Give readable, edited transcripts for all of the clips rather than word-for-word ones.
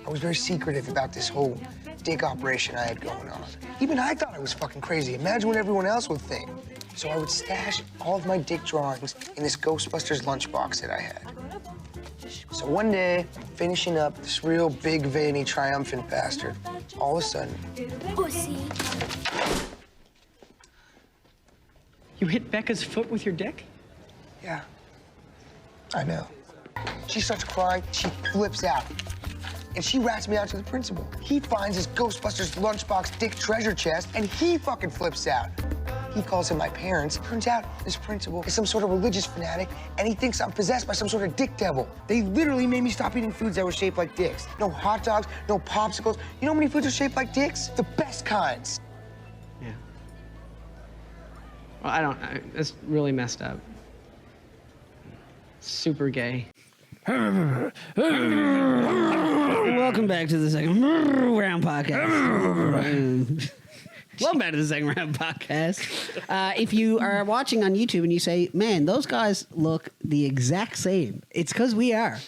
I was very secretive about this whole dick operation I had going on. Even I thought I was fucking crazy. Imagine what everyone else would think. So I would stash all of my dick drawings in this Ghostbusters lunchbox that I had. So one day, finishing up this real big, veiny, triumphant bastard, all of a sudden... Pussy. You hit Becca's foot with your dick? Yeah, I know. She starts crying, she flips out. And she rats me out to the principal. He finds his Ghostbusters lunchbox dick treasure chest, and he fucking flips out. He calls in my parents. Turns out this principal is some sort of religious fanatic, and he thinks I'm possessed by some sort of dick devil. They literally made me stop eating foods that were shaped like dicks. No hot dogs, no popsicles. You know how many foods are shaped like dicks? The best kinds. Yeah. Well, it's really messed up. Super gay. Welcome back to the second round podcast. Welcome back to the second round podcast. If you are watching on YouTube and you say, man, those guys look the exact same, it's because we are.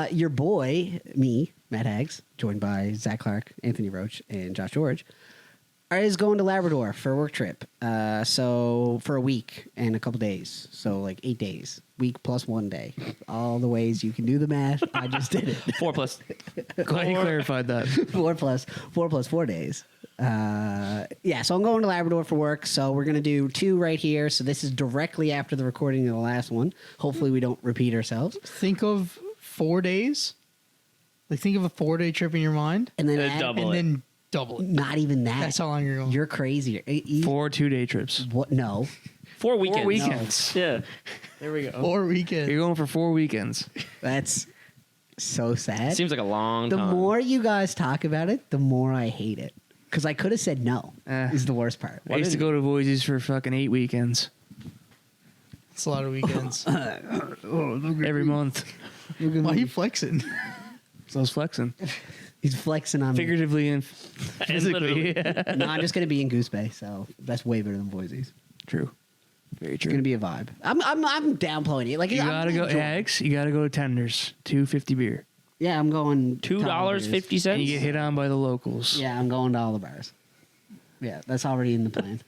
Your boy, me, Matt Haggs, joined by Zach Clark, Anthony Roach, and Josh George, is going to Labrador for a work trip. So for a week and a couple days. So like 8 days. Week plus 1 day. All the ways you can do the math. I just did it. 4 plus. Glad you clarified that. 4 plus 4 days. Yeah, so I'm going to Labrador for work. So we're going to do 2 right here. So this is directly after the recording of the last one. Hopefully we don't repeat ourselves. Think of 4 days. Like think of a 4-day trip in your mind. And then then double it. Not even that. That's how long you're going. You're crazier. 4 2-day trips. What? No. 4 weekends. 4 weekends. Yeah. There we go. 4 weekends. You're going for 4 weekends. That's so sad. Seems like a long The time. more you guys talk about it, the more I hate it. Because I could have said no. Is the worst part. I used to go to Boise's for fucking 8 weekends. It's a lot of weekends. Every month. Why are you flexing? So I was flexing. He's flexing on Figuratively and physically. literally. No, I'm just going to be in Goose Bay, so that's way better than Boise's. True. Very It's true. going to be a vibe. I'm downplaying it. Like You gotta go eggs. You gotta go to Tenders. $2.50 beer. Yeah, I'm going $2.50. And you get hit on by the locals. Yeah, I'm going to all the bars. Yeah, that's already in the plan.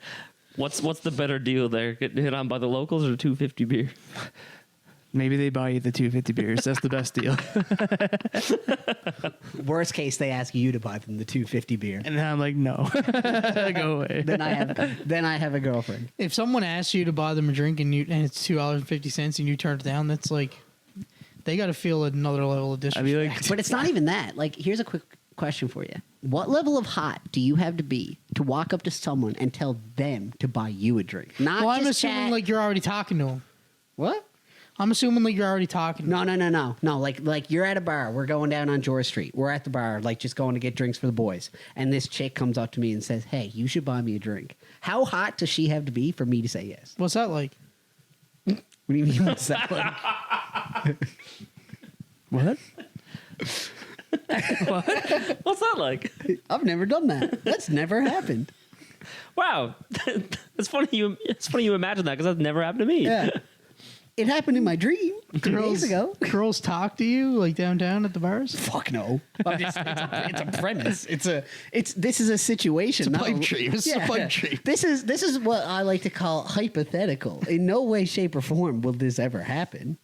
What's the better deal there? Getting hit on by the locals or $2.50 beer? Maybe they buy you the $2.50 beers. That's the best deal. Worst case, they ask you to buy them the $2.50 beer. And then I'm like, no. Go away. Then I have a girlfriend. If someone asks you to buy them a drink and it's $2.50 and you turn it down, that's like they got to feel another level of I'd be disrespect. like, But it's not even that. Like, here's a quick question for you. What level of hot do you have to be to walk up to someone and tell them to buy you a drink? Not Well, I'm just assuming chat. like you're already talking to them. What? I'm assuming like you're already talking. No. Like you're at a bar. We're going down on George Street. We're at the bar, like just going to get drinks for the boys. And this chick comes up to me and says, "Hey, you should buy me a drink." How hot does she have to be for me to say yes? What's that like? What do you mean? What's that like? what? What's that like? I've never done that. That's never happened. Wow. It's funny you imagine that because that's never happened to me. Yeah. It happened in my dream 2 days ago. Girls talk to you like downtown at the bars. Fuck no. It's a premise. This is a situation. It's a not pipe dream. It's a pipe dream. This is what I like to call hypothetical. In no way, shape, or form will this ever happen.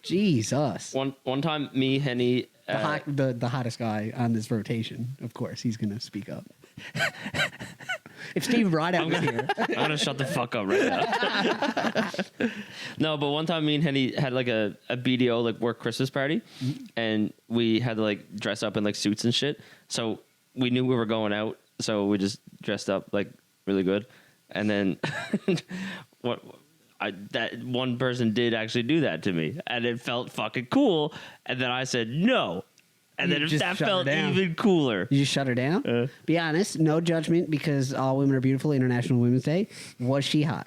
Jesus. One time, me, Henny, The hottest guy on this rotation, of course, he's going to speak up. If Steve Rideout was here. I'm gonna shut the fuck up right now. No, but one time me and Henny had like a BDO like work Christmas party, and we had to like dress up in like suits and shit. So we knew we were going out, so we just dressed up like really good. And then that one person did actually do that to me, and it felt fucking cool. And then I said no. And You then just that shut her felt down. even cooler. You just shut her down? Be honest, no judgment because all women are beautiful. International Women's Day. Was she hot?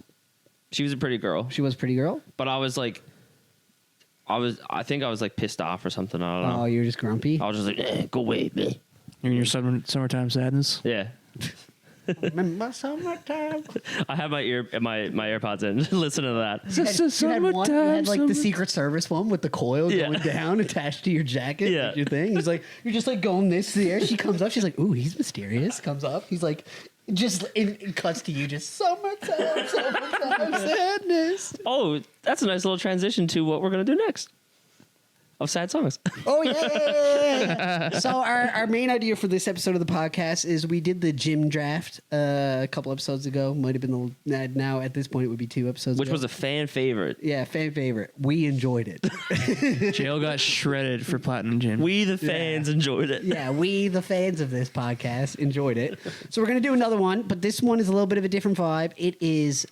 She was a pretty girl. She was a pretty girl? But I was like, I think I was like pissed off or something. I don't know. Oh, you're just grumpy? I was just like, go away, man. You're in your summertime sadness. Yeah. Remember summertime. I have my AirPods in. Listen to that. You had like the Secret Service one with the coil Yeah. going down attached to your jacket. Yeah. Your thing. He's like, you're just like going this there. She comes up. She's like, ooh, he's mysterious. Comes up. He's like, just it cuts to you. Just summertime sadness. Oh, that's a nice little transition to what we're gonna do next. Of sad songs. Oh yeah. So our main idea for this episode of the podcast is we did the gym draft a couple episodes ago. Might have been now at this point it would be 2 episodes. Which ago. was a fan favorite. Yeah, fan favorite. We enjoyed it. Jail got shredded for Platinum Gym. We the fans enjoyed it. Yeah, we, the fans of this podcast, enjoyed it. So we're going to do another one, but this one is a little bit of a different vibe. It is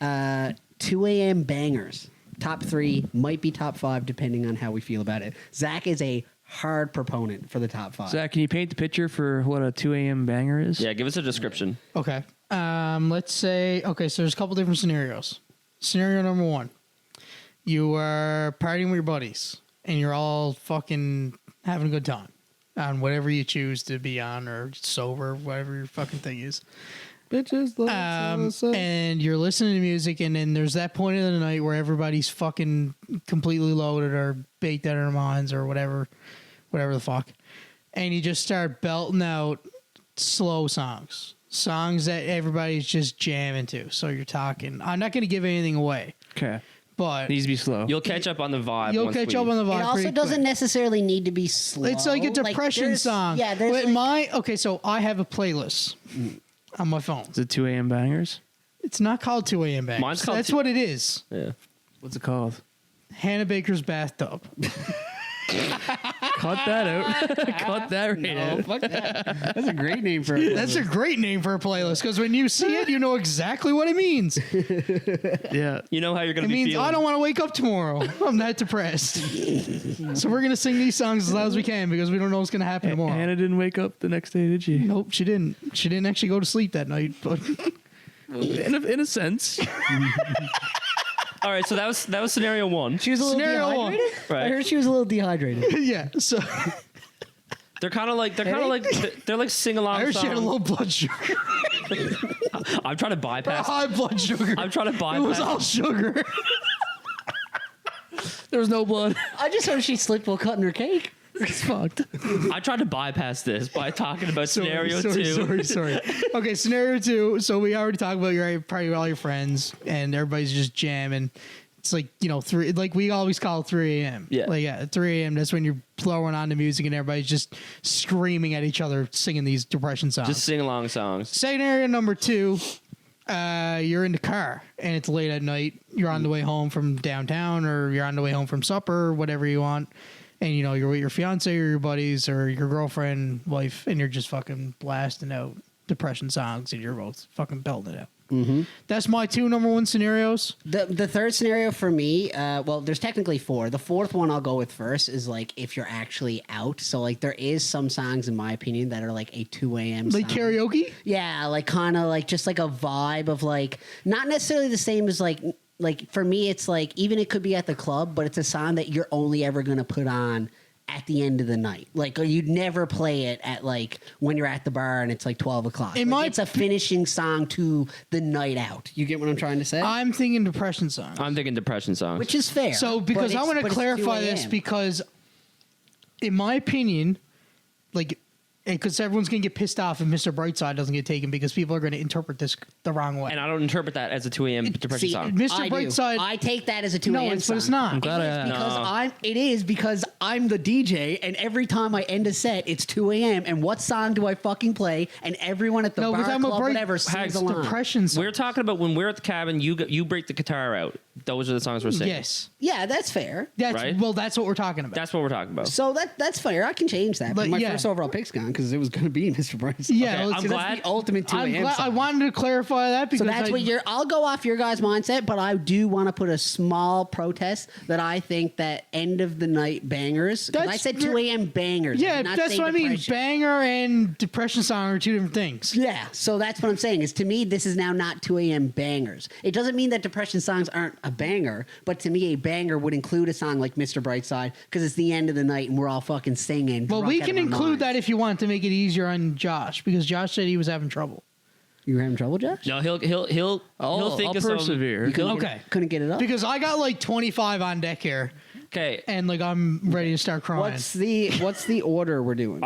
2 a.m. bangers. Top 3, might be top 5, depending on how we feel about it. Zach is a hard proponent for the top 5. Zach, can you paint the picture for what a 2 a.m. banger is? Yeah, give us a description. Okay. Let's say, okay, so there's a couple different scenarios. Scenario number 1. You are partying with your buddies and you're all fucking having a good time on whatever you choose to be on, or sober, whatever your fucking thing is. Bitches. And you're listening to music, and then there's that point of the night where everybody's fucking completely loaded or baked out of their minds or whatever the fuck. And you just start belting out slow songs that everybody's just jamming to. So you're talking, I'm not going to give anything away, Okay. but Needs to be slow. You'll catch up on the vibe. you'll once catch we- up on the vibe. It also pretty doesn't quick. necessarily need to be slow. It's like a depression there's- song. Yeah, there's With like, okay, so I have a playlist on my phone. Is it 2 a.m. bangers? It's not called 2 a.m. Bangers. Mine's called That's two- what it is. Yeah. What's it called? Hannah Baker's Bathtub. Cut that out. Cut that right no, out. fuck that. That's a great name for it. That's a great name for a playlist, because when you see it, you know exactly what it means. It Yeah. You know how you're gonna be means feeling. I don't want to wake up tomorrow. I'm that depressed. So we're gonna sing these songs as loud as we can because we don't know what's gonna happen tomorrow. Hannah didn't wake up the next day, did she? Nope, she didn't. She didn't actually go to sleep that night. But In a sense. All right, so that was scenario 1. She was a little Scenario one. dehydrated. Right. I heard she was a little dehydrated. yeah, so They're kind of like they're like sing I along heard she had a songs. low blood sugar, I'm trying to bypass. high blood sugar. I'm trying to It bypass. was all sugar. There was no blood. I just heard she slipped while cutting her cake. It's fucked. I tried to bypass this by talking about scenario 2. Sorry. Okay, scenario 2. So we already talked about your party with all your friends, and everybody's just jamming. It's like, 3, like we always call it 3 a.m. Yeah. Like, yeah, 3 a.m. That's when you're blowing on the music and everybody's just screaming at each other, singing these depression songs. Just sing along songs. Scenario number 2. You're in the car and it's late at night. You're on the way home from downtown, or you're on the way home from supper, whatever you want. And you're with your fiance or your buddies or your girlfriend, wife, and you're just fucking blasting out depression songs, and you're both fucking belting it out. Mm-hmm. That's my 2 number 1 scenarios. The third scenario for me, well, there's technically 4. The fourth one I'll go with first is like if you're actually out. So like there is some songs, in my opinion, that are like a 2 a.m. Like song. karaoke. Yeah, like kind of like just like a vibe of like not necessarily the same as like for me it's like even it could be at the club, but it's a song that you're only ever gonna put on at the end of the night. Like, or you'd never play it at like when you're at the bar and it's like 12 o'clock. Like, it's a finishing song to the night out. You get what I'm trying to say? I'm thinking depression songs. I'm thinking depression songs. Which is fair. So, because I want to clarify this, because in my opinion, like, because everyone's going to get pissed off if Mr. Brightside doesn't get taken, because people are going to interpret this the wrong way. and I don't interpret that as a 2 a.m. depression See, song. Mr. I do. Brightside. I take that as a 2 No, a.m. it's- but it's song. not. I'm glad It is because I'm the DJ, and every time I end a set, it's 2 a.m. And what song do I fucking play? And everyone at the No, bar, but I'm a club, break- whatever, Hags, sings along. depression songs. We're talking about when we're at the cabin, you break the guitar out. Those are the songs we're singing. Yes. Yeah, that's fair. That's Right? Well, that's what we're talking about. That's what we're talking about. So that's fair. I can change that. But But my yeah. first overall pick's gone because it was going to be Mr. Bryce. Yeah, Okay, let's- I'm see, glad. That's the ultimate 2 I'm a.m. glad, I song. wanted to clarify that because So that's what you're. I'll go off your guys' mindset, but I do want to put a small protest that I think that end of the night bangers. 'Cause I That's said 2 ver- a.m. bangers. I Yeah, did not that's say what I mean. depression. Banger and depression song are 2 different things. Yeah, so that's what I'm saying. Is to me, this is now not 2 a.m. bangers. It doesn't mean that depression songs aren't a banger, but to me, a banger would include a song like Mr. Brightside because it's the end of the night and we're all fucking singing. Well, drunk we out can of our include that minds. if you want to make it easier on Josh, because Josh said he was having trouble. You were having trouble, Josh? No, he'll think I'll of some. persevere. You couldn't Okay. couldn't get it up. Because I got like 25 on deck here, Okay, and like I'm ready to start crying. What's the order we're doing?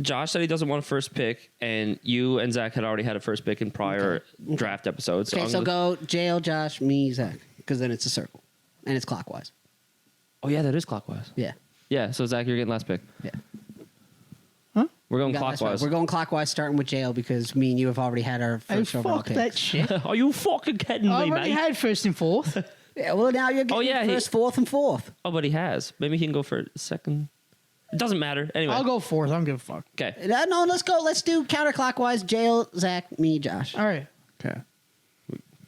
Josh said he doesn't want a first pick, and you and Zach had already had a first pick in prior draft episodes. Okay, I'm so gonna- go JL, Josh, me, Zach, because then it's a circle, and it's clockwise. Oh yeah, that is clockwise. Yeah, Yeah, so Zach, you're getting last pick. yeah. We're going You got this right. clockwise. We're going clockwise, starting with JL because me and you have already had our Oh, first overall fuck pick. that shit. Are you fucking kidding I me, already mate? had first and fourth. Yeah, well now you're getting yeah, he- first, fourth, and fourth. Oh, but he has. Maybe he can go for second. It doesn't matter. Anyway. I'll go fourth. I don't give a fuck. Okay. No, let's go. Let's do counterclockwise. JL, Zach, me, Josh. All right. Okay.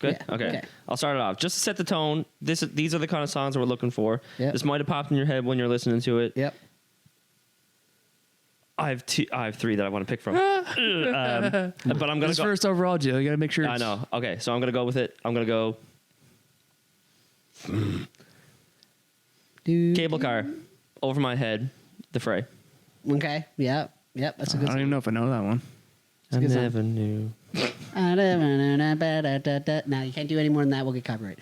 Good. Yeah, Okay. okay. I'll start it off. Just to set the tone. These are the kind of songs we're looking for. Yep. This might have popped in your head when you're listening to it. Yep. I have three that I want to pick from. But I'm gonna This go. first overall, Jill. You got to make sure. I know. Okay, so I'm gonna go with it. I'm gonna go Cable Car, Over My Head, The Fray. Okay. Yep. Yep. That's a I good don't song. even know if I know that one. I good song. never knew. Now you can't do any more than that. We'll get copyright.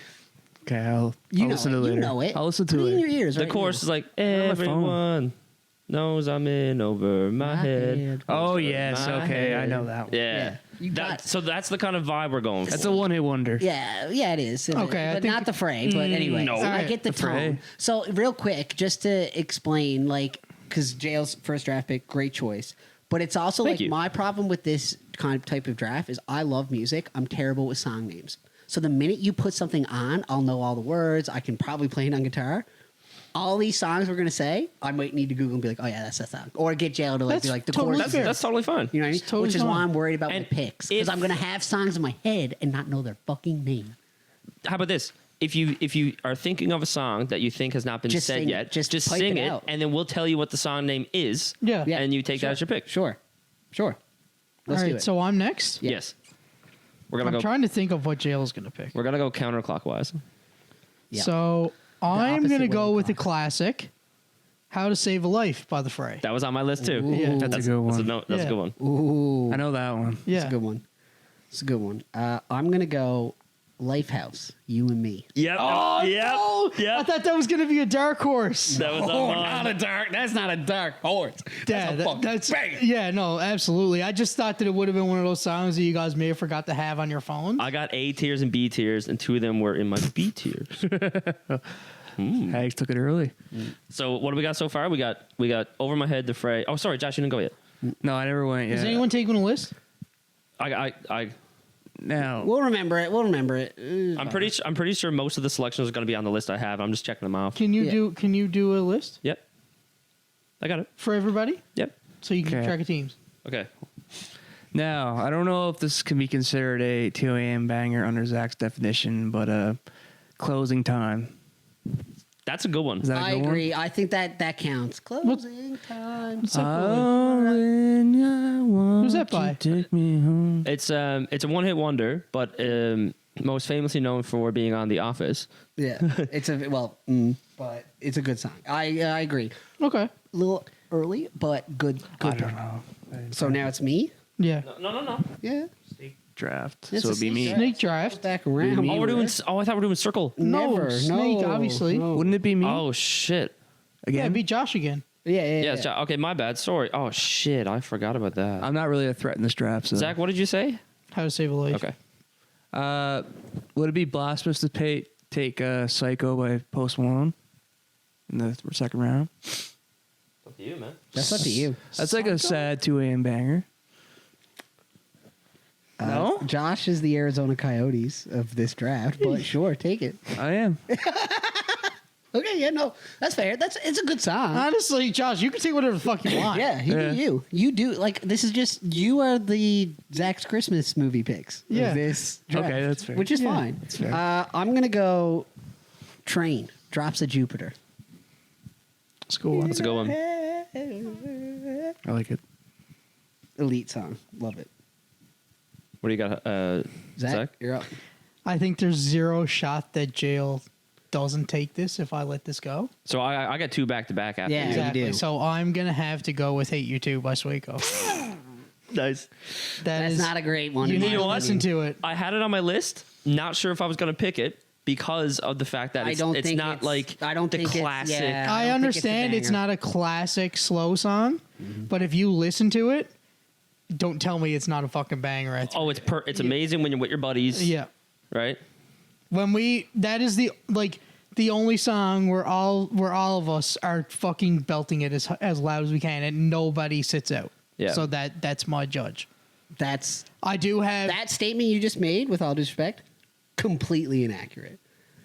Okay, I'll You know listen it. to it later. You know it. I'll listen to Put it it in your later. ears. The right chorus now. is like on my phone. everyone knows I'm in over my head. Oh yes, My okay, I head. know that one. Yeah. You got it. So that's the kind of vibe we're going for. That's a one-hit wonder. Yeah, it is. Okay, I but think- not the Fray. But anyway, no. so I Alright, get the the Fray. tone. So real quick, just to explain, like, because JL's first draft pick, great choice. But it's also Thank like you. my problem with this kind of type of draft is I love music. I'm terrible with song names. So the minute you put something on, I'll know all the words. I can probably play it on guitar. All these songs we're gonna say, I might need to Google and be like, oh yeah, that's that song, or get JL to like be That's like the totally chorus. fair. That's totally fine. You know what I mean? It's totally Which is why fine. I'm worried about And my picks because if- I'm gonna have songs in my head and not know their fucking name. How about this? If you are thinking of a song that you think has not been Just said sing it. yet, Just just pipe sing it it, out. and then we'll tell you what the song name is. Yeah. Yeah. And you take that as your pick. Sure. Let's All do right. it. So I'm next. Yeah. Yes. We're gonna I'm go. trying to think of what JL's going to pick. We're gonna go counterclockwise. Yeah. So I'm opposite going to way go of with the clock. classic, "How to Save a Life" by the Fray. That was on my list too. Yeah. That's a good one. That's a Yeah. good one. Ooh, I know that one. Yeah. it's a good one. It's a good one. I'm gonna go Lifehouse. You and Me. Yep. Oh, yep. no! Yep. I thought that was going to be a dark horse. That was on mine. dark. That's not a dark horse. Yeah, that's yeah, no, absolutely. I just thought that it would have been one of those songs that you guys may have forgot to have on your phone. I got A tiers and B tiers, and two of them were in my B tiers. Hags took it early. So what do we got so far? We got Over My Head, The Fray. Oh, sorry, Josh, you didn't go yet. No, I never went yet. Is anyone taking a list? I Now, We'll remember it. I'm pretty sure most of the selections are going to be on the list I have. I'm just checking them off. Can you Yeah. do a list Yep. I got it. for everybody Yep. so you can keep Okay. track of teams? Okay. now, I don't know if this can be considered a 2 a.m. banger under Zach's definition, but closing time. That's a good one. Is that a I good one? agree. I think that counts. Closing time. What's that for? Oh, when I want Who's that by? to take me home. It's a one-hit wonder, but most famously known for being on The Office. Yeah, it's but it's a good song. I agree. Okay. A little early, but good. I don't know. So now it's me. Yeah. No. Yeah. Draft. It's so a it'd be me. Snake draft. Back around. Me. Oh, we're doing. I thought we were doing circle. No, Never. Snake, no, obviously. no. Wouldn't it be me Oh shit. Yeah, again? beat Josh again. Yeah. Yes. Ja- Okay, my bad. Sorry. Oh shit, I forgot about that. I'm not really a threat in this draft. So. Zach, what did you say? How to Save a Life. Okay. Would it be blasphemous to take Psycho by Post Malone in the second round? Up to you, man. That's up to you. That's like a sad 2 a.m. banger. No? Josh is the Arizona Coyotes of this draft, but sure, take it. I am. Okay, yeah, no, that's fair. It's a good song. Honestly, Josh, you can take whatever the fuck you want. Yeah, you Yeah. do you. You do like this is just you are the Zach's Christmas movie picks. of Yeah. this draft, Okay, that's fair. Which is Yeah, fine. that's fair. I'm gonna go Train. Drops of Jupiter. It's a cool one. That's a good one. I like it. Elite song. Love it. What do you got, Zach? You're up. I think there's zero shot that Jail doesn't take this if I let this go. So I got two back to back after Yeah. you. Exactly. do. So I'm gonna have to go with "Hate You Too" by Swaco. Nice. That's not a great one. You in need my to know what? listen to it. I had it on my list. Not sure if I was going to pick it because of the fact that I it's, don't it's think not like I don't the think classic. It's, yeah, I don't think understand a it's banger. not a classic slow song, but if you listen to it, don't tell me it's not a fucking banger. Oh, it's amazing when you're with your buddies. Yeah. Right. That is the only song where all of us are fucking belting it as loud as we can and nobody sits out. Yeah. So that's my judge. That's I do have that statement you just made, with all due respect, completely inaccurate.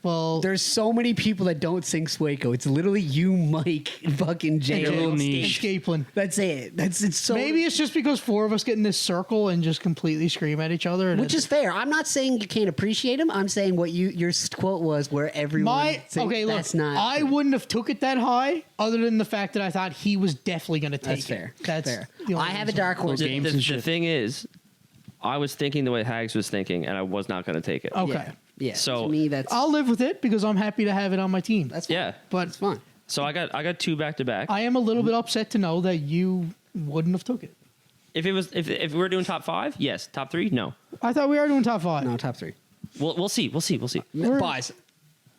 well There's so many people that don't sing Swaco. It's literally you, Mike, fucking Jay. Little on stage. niche. Escapeland. That's it. It's so Maybe it's just because four of us get in this circle and just completely scream at each other. which is fair. I'm not saying you can't appreciate him. I'm saying what your quote was, where everyone. okay. Look, that's not. I wouldn't have took it that high, other than the fact that I thought he was definitely going to take That's fair. it. That's fair. the only I have a reason. dark horse. The, games the- and the shit. thing is, I was thinking the way Hags was thinking, and I was not going to take it. Okay. Yeah. Yeah. So- to me, that's I'll live with it because I'm happy to have it on my team. that's fine. Yeah. But It's fine. So I got two back to back. I am a little bit upset to know that you wouldn't have took it. If we were doing top 5, yes. Top 3, no. I thought we were doing top five. No, top 3. We'll see. We're- Boys,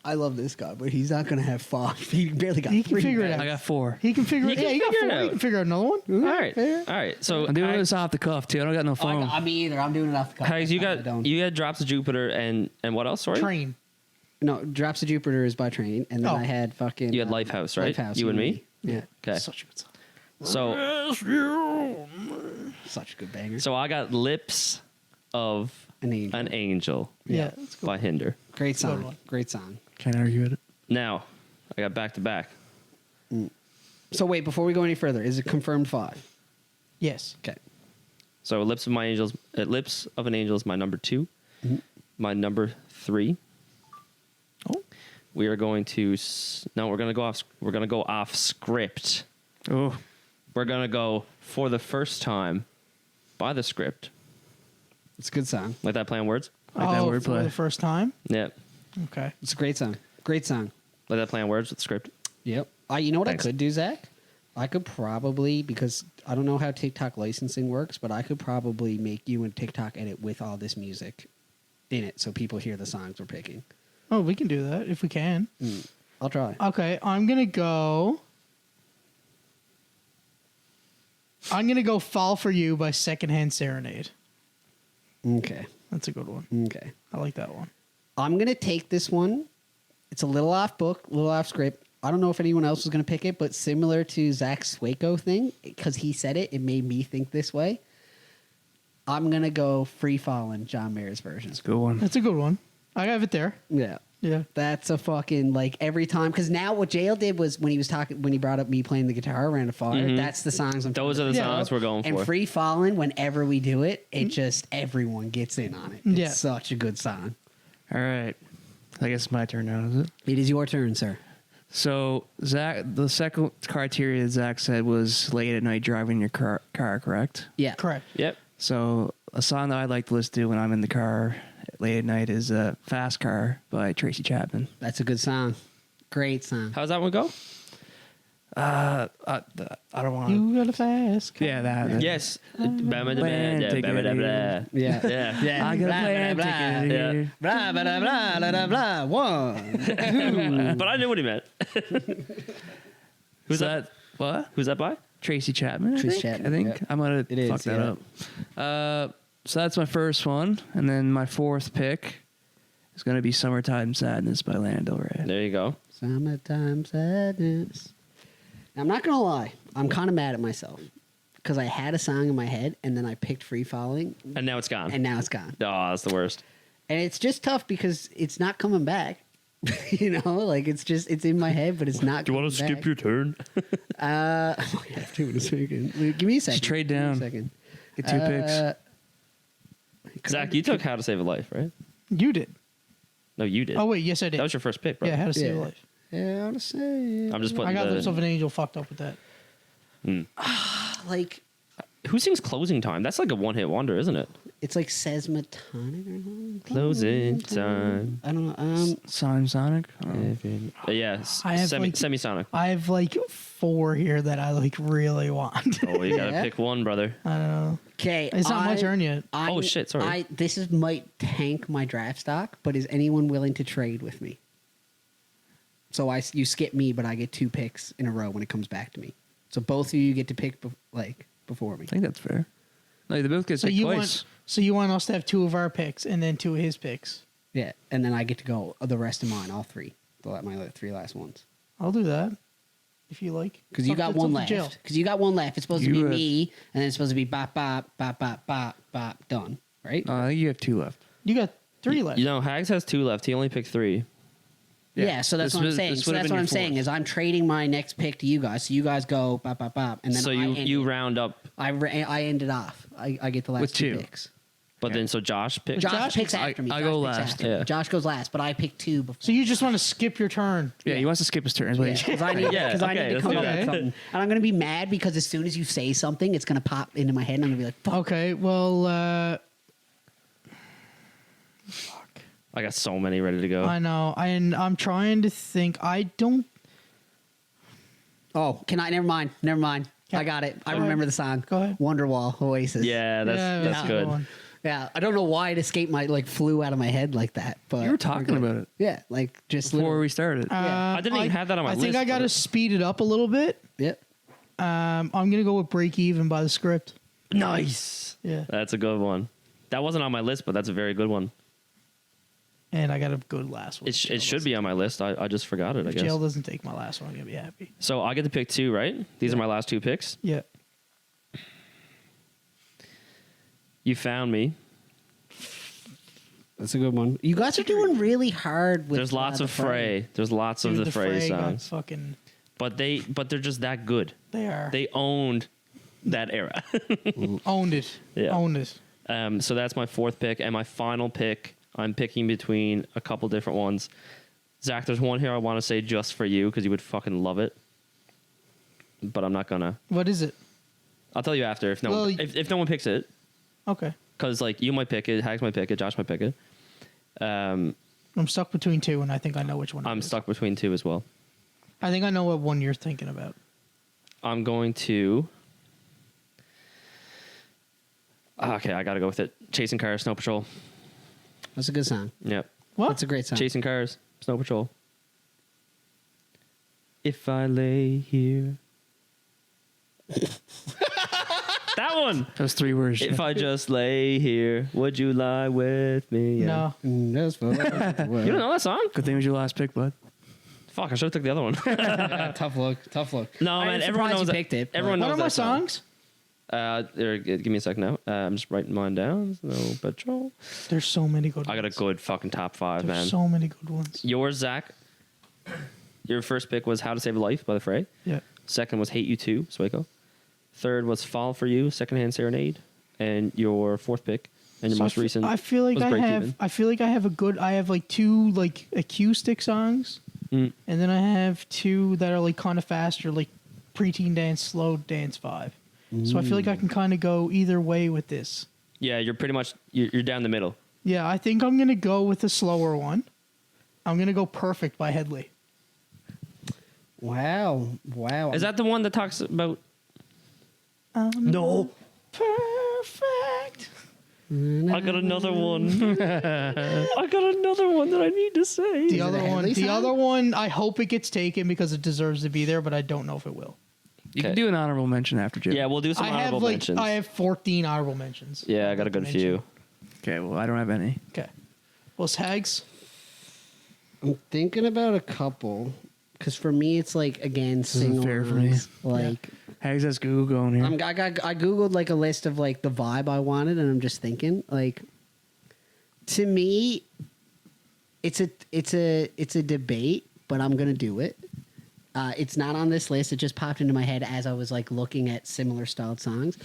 I love this guy, but he's not gonna have 5. He barely got He can 3. figure it out. I got 4. He can figure He it. can Yeah, he got figure it four. He out. can figure out another one. All right. Fair. All right. So I'm doing Hags, this off the cuff too. I don't got no phone. I me either. I'm doing it off the cuff. Hags, you I got don't. Drops of Jupiter and what else? Sorry. Train. No, Drops of Jupiter is by Train, and then Oh. I had fucking. You had Lifehouse, right? Lifehouse, You and me? Yeah, Okay. Such a good song. So such a good banger. I got Lips of An Angel. Yeah, that's cool. by Hinder. Great Good song. one. Great song. Can't argue with it. Now I got back to back. So wait, before we go any further, is it confirmed 5? Yes. Okay. So Lips of an Angel is my number 2. My number 3. Oh. We are going to we're going to go off script. Oh, We're going to go For the First Time by the Script. It's a good song. Like that play on words? Like that For wordplay. the first time. Yeah. Okay. It's a great song. Great song. Like that play on words with the script. Yep. You know what Thanks. I could do, Zach? I could probably, because I don't know how TikTok licensing works, but I could probably make you a TikTok edit with all this music in it so people hear the songs we're picking. Oh, we can do that if we can. I'll try. Okay, I'm gonna go. "Fall for You" by Secondhand Serenade. Okay. That's a good one. Okay. I like that one. I'm going to take this one. It's a little off book, a little off script. I don't know if anyone else was going to pick it, but similar to Zach's Swaco thing, because he said it, it made me think this way. I'm going to go Free Fallin', John Mayer's version. it's a good one. That's a good one. I have it there. Yeah. Yeah. That's a fucking, like, every time. Because now what JL did was when he brought up me playing the guitar around a fire, that's the songs I'm Those are trying the to songs pick. we're going And for. Free Fallin', whenever we do it, it just, everyone gets in on it. It's Yeah. such a good song. All right. I guess it's my turn now, is it? It is your turn, sir. So Zach, the second criteria that Zach said was late at night driving your car, correct? Yeah. Correct. Yep. So a song that I like to listen to when I'm in the car late at night is "Fast Car" by Tracy Chapman. That's a good song. Great song. How's that one go? I don't want to. You got a fast car. Yeah, that. Yes. together. Yeah. Yeah. I got a plan blah, together. Blah, blah, blah, blah, blah, blah, blah. One. But I knew what he meant. Who's So that? What? Who's that by? Tracy Chapman. Tracy I think. Chapman, I think yeah. I'm gonna It is, fuck that yeah. up. So that's my first one, and then my fourth pick is gonna be "Summertime Sadness" by Lana Del Rey. There you go. Summertime sadness. Now, I'm not going to lie. I'm kind of mad at myself because I had a song in my head and then I picked Free Falling And now it's gone. and now it's gone. Oh, that's the worst. And it's just tough because it's not coming back. You know, like it's in my head, but it's not. Do you want to skip your turn? I have to in a second. Give me a second. Just trade Give me a down. second. Get two picks. Zach, you took How to Save a Life, right? You did. No, you did. Oh wait, yes I did. That was your first pick, bro. yeah, How to Save a Yeah. Life. Yeah, I want to say. I'm just putting I got Lips of the... an Angel fucked up with that. Like, Who sings Closing Time? That's like a one-hit wonder, isn't it? It's like Seismotonic or something. Closing time. I don't know. Sonic. I don't know. Yeah, I have, like- semisonic. I have like 4 here that I like really want. Oh, you gotta Yeah. pick one, brother. I don't know. Okay, It's not my turn yet. Oh, shit, sorry. This is might tank my draft stock, but is anyone willing to trade with me? So you skip me, but I get 2 picks in a row when it comes back to me. So both of you get to pick before me. I think that's fair. Like they both get So picked you twice. want us to have 2 of our picks and then 2 of his picks. Yeah, and then I get to go the rest of mine, all 3. My 3 last ones. I'll do that if you like. Because you It's up- got it's one up to Jill. left. Because you got one left. It's supposed to be You, me, and then it's supposed to be bop, bop, bop, bop, bop, bop, done. Right? I think you have 2 left. You got 3 left. You know, Hags has 2 left. He only picked 3. Yeah, so that's This what I'm was- saying. this So would have that's been what your I'm saying fourth. is I'm trading my next pick to you guys. So you guys go bop, bop, bop, and then So you round up, I ended off. I get the last With 2 2. picks. but then so Josh picked. Josh picks I- after me. I Josh go picks last. after me. Yeah. Josh goes last, but I picked 2 before. So you just want to skip your turn. Yeah, he wants to skip his turn. Is what he's- Because I need, Yeah, I need okay, to let's come do up that. with something. And I'm going to be mad because as soon as you say something, it's going to pop into my head and I'm going to be like, fuck. Okay, well, I got so many ready to go. I know. I'm trying to think. I don't. Oh, never mind. Yeah. I got it. I Go remember ahead. the song. Go ahead. Wonderwall, Oasis. Yeah, that's Yeah, that's yeah, good. go on. Yeah. I don't know why it escaped flew out of my head like that. But You were talking about it Yeah, like just before literally- we started. I didn't even have that on my I think list, I got to but- speed it up a little bit. Yep. I'm gonna go with Break Even by The Script. Nice. Yeah, That's a good one. That wasn't on my list, but that's a very good one. and I got a good last one. It should be on my list. I just forgot it, I If guess. Jail doesn't take my last one, I'm gonna be happy. So I get to pick 2, right? These are my last 2 picks. Yeah. You Found Me. That's a good one. You guys are doing really hard with There's lots the of Fray. There's lots of Dude, the Fray got songs. fucking. But they're just that good. They are. They owned that era. owned it. Yeah. Owned it. So that's my 4th pick. And my final pick, I'm picking between a couple different ones. Zach, there's one here I want to say just for you because you would fucking love it. But I'm not gonna. What is it? I'll tell you after if no Well, one, if no one picks it. Okay. Because like you might pick it, Hags might pick it, Josh might pick it. I'm stuck between 2, and I think I know which one. it I'm is. stuck between 2 as well. I think I know what one you're thinking about. I'm going to. Okay, I gotta go with it. Chasing Cars, Snow Patrol. That's a good song. Yep. What? That's a great song. Chasing Cars, Snow Patrol. If I lay here. That one. Those 3 words. If I just lay here, would you lie with me? Yeah. No. That's You don't know that song? Good thing it was your last pick, bud. Fuck, I should have took the other one. tough look. No, I'm man, surprised everyone you knows that. picked it, but- Everyone What knows are my that song. songs? Give me a sec now. I'm just writing mine down. Snow Patrol. There's so many good. I got a ones. good fucking top 5, There's man. so many good ones. Yours, Zach. Your first pick was How to Save a Life by The Fray. Yeah. Second was Hate You Too, Swaco. Third was Fall for You, Secondhand Serenade. And your 4th pick and your So most recent. I feel like was I Break have. Even. I feel like I have a good. I have like 2 like acoustic songs, Mm. and then I have 2 that are like kind of faster, like preteen dance, slow dance vibe. So I feel like I can kind of go either way with this. Yeah, you're pretty much you're down the middle. Yeah, I think I'm gonna go with the slower one. I'm gonna go Perfect by Headley. Wow. Is that the one that talks about? No. Perfect. I got another one. I got another one that I need to say. The it other a one. Headley The song? other one. I hope it gets taken because it deserves to be there, but I don't know if it will. You can Okay. do an honorable mention after Jim. Yeah, we'll do some I have honorable like mentions. I have 14 honorable mentions. Yeah, I got a good few. Okay, well, I don't have any. Okay. Well, Hags. I'm thinking about a couple. Because for me, it's like, again, isn't fair for me. sing-alongs. Like, Hags has Google going here. I Googled like a list of like the vibe I wanted, and I'm just thinking, like, to me, it's a debate, but I'm going to do it. It's not on this list. It just popped into my head as I was like looking at similar styled songs.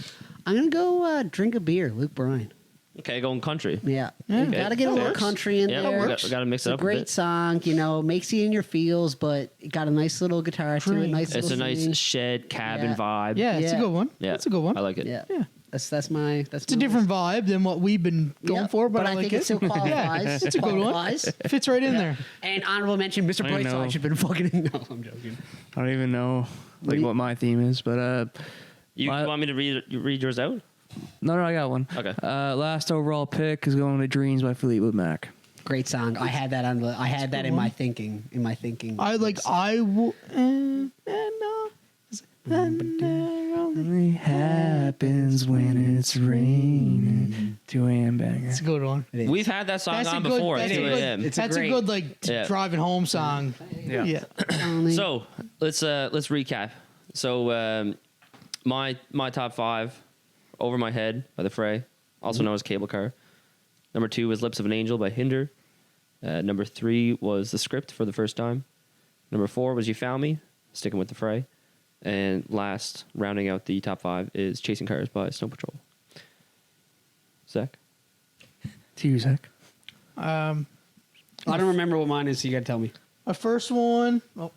I'm gonna go Drink a Beer, Luke Bryan. Okay, going country. Yeah, Yeah. you gotta get a That little works. country in Yeah, there. we gotta mix It's it a up a great bit. song, you know, makes you in your feels, but it got a nice little guitar to it. Great. Nice It's a little nice singing. shed cabin Yeah. vibe. Yeah, it's a Yeah. good one. Yeah, That's a good one. I like it. Yeah. Yeah. That's my. It's a different vibe than what we've been going for, but I like think it. it still qualifies. Yeah, it's a good one. Qualifies. Fits right in there. And honorable mention, Mr. I don't know. Brightside should have been fucking. No, I'm joking. I don't even know do you- what my theme is, but You My- want me to read yours out? no, I got one. Okay. Last overall pick is going to Dreams by Fleetwood Mac. Great song. I had that on the. I had that in my thinking. In my thinking. I like. I will. Only happens when it's raining. 2 a.m. banger. It's a good one. We've had that song That's a on good. before at That's 2 a good. a.m. It's a That's a great- good like Yeah. driving home song. Yeah. So let's recap. So my top 5, Over My Head by The Fray, also known as Cable Car. Number 2 was Lips of an Angel by Hinder. Number 3 was The Script for the First Time. Number 4 was You Found Me, sticking with The Fray. And last, rounding out the top 5, is Chasing Cars by Snow Patrol. Zach? To you, Zach. I don't remember what mine is, so you got to tell me. My first one. Oh.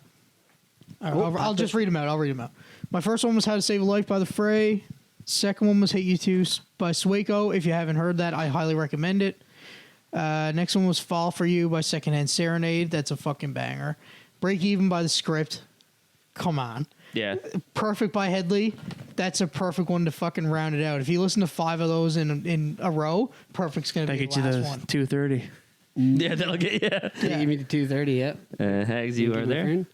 I'll just read them out. I'll read them out. My first one was How to Save a Life by The Fray. Second one was Hate You Too by Swaco. If you haven't heard that, I highly recommend it. Next one was Fall For You by Secondhand Serenade. That's a fucking banger. Break Even by The Script. Come on. Yeah. Perfect by Headley. That's a perfect one to fucking round it out. If you listen to 5 of those in a row, Perfect's going to That be gets the you last the one. 2:30. Yeah, that'll get yeah. Give me the 2:30. Yep. Hags, you are there.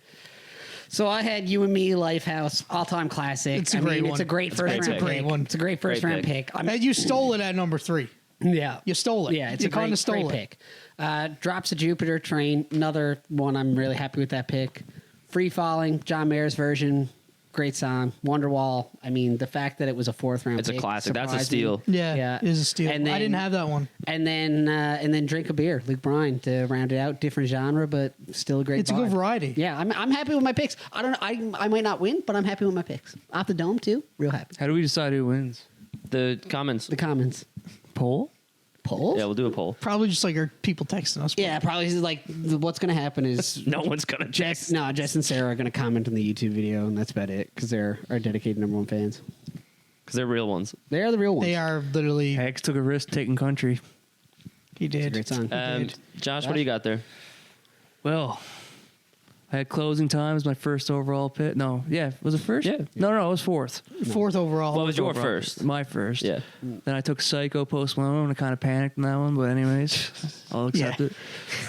So I had You and Me, Lifehouse, all-time classic. It's a great one. It's a great It's a first great round pick. pick. It's a great first Great round pick. pick. I'm, And you stole it at number 3. yeah. You stole it. Yeah, it's you a great, kinda stole great it. pick. Drops of Jupiter, Train, another one. I'm really happy with that pick. Free Falling, John Mayer's version, great song. Wonderwall. I mean, the fact that it was a 4th round. It's a pick classic. That's a surprised me. steal. Yeah, Yeah. it is a steal. And I didn't then- have that one. And then Drink a Beer, Luke Bryan to round it out. Different genre, but still a great. It's a good vibe. variety. Yeah, I'm happy with my picks. I don't. I might not win, but I'm happy with my picks. Off the dome too. Real happy. How do we decide who wins? The comments. The comments. Poll? Polls? Yeah, we'll do a poll. Probably just like our people texting us. Yeah, probably like what's going to happen is No one's gonna Jess and Sarah are going to comment on the YouTube video, and that's about it because they're our dedicated #1 fans. because they're real ones. They are the real ones. They are literally. Hags took a risk taking country. He It's a did. great song. Josh, what do you got there? Well, I had Closing Time as my first overall pick. No, yeah, was it first? Yeah. No, it was 4th. 4th overall. What was your Overall. first? My first. Yeah. Then I took Psycho, Post Malone. I kind of panicked in that one, but anyways, I'll accept Yeah. it.